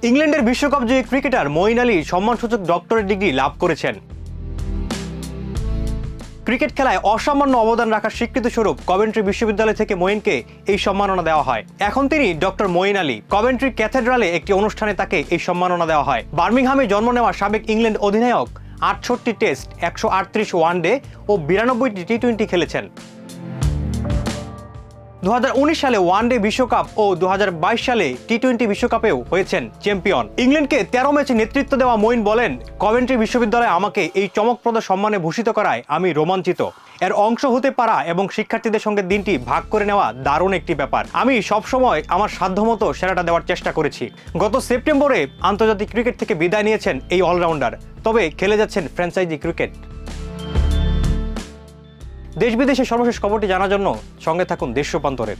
ইংল্যান্ডের বিশ্বকাপ জয়ী ক্রিকেটার মঈন আলী সম্মানসূচক ডক্টরেট ডিগ্রি লাভ করেছেন। ক্রিকেট খেলায় অসামান্য অবদান রাখার স্বীকৃতি স্বরূপ কভেন্ট্রি বিশ্ববিদ্যালয় থেকে মঈনকে এই সম্মাননা দেওয়া হয়। এখন তিনি ডক্টর মঈন আলী। কভেন্ট্রি ক্যাথেড্রালে একটি অনুষ্ঠানে তাকে এই সম্মাননা দেওয়া হয়। বার্মিংহামে জন্ম নেওয়া সাবেক ইংল্যান্ড অধিনায়ক 68 টেস্ট, 138 ওয়ানডে ও 92টি টি-20 খেলেছেন। 2019 সালে ওয়ানডে বিশ্বকাপ ও 2022 সালে টি-20 বিশ্বকাপেও হয়েছেন চ্যাম্পিয়ন। ইংল্যান্ডকে 13 ম্যাচে নেতৃত্ব দেওয়া মঈন বলেন, কভেন্ট্রি বিশ্ববিদ্যালয় আমাকে এই চমকপ্রদ সম্মানে ভূষিত করায় আমি রোমাঞ্চিত। এর অংশ হতে পারা এবং শিক্ষার্থীদের সঙ্গে দিনটি ভাগ করে নেওয়া দারুণ একটি ব্যাপার। আমি সবসময় আমার সাধ্যমতো সেরাটা দেওয়ার চেষ্টা করেছি। গত সেপ্টেম্বরে আন্তর্জাতিক ক্রিকেট থেকে বিদায় নিয়েছেন এই অলরাউন্ডার, তবে খেলে যাচ্ছেন ফ্র্যাঞ্চাইজি ক্রিকেট। দেশ বিদেশের সর্বশেষ খবরটি জানার জন্য সঙ্গে থাকুন দেশ রূপান্তরের।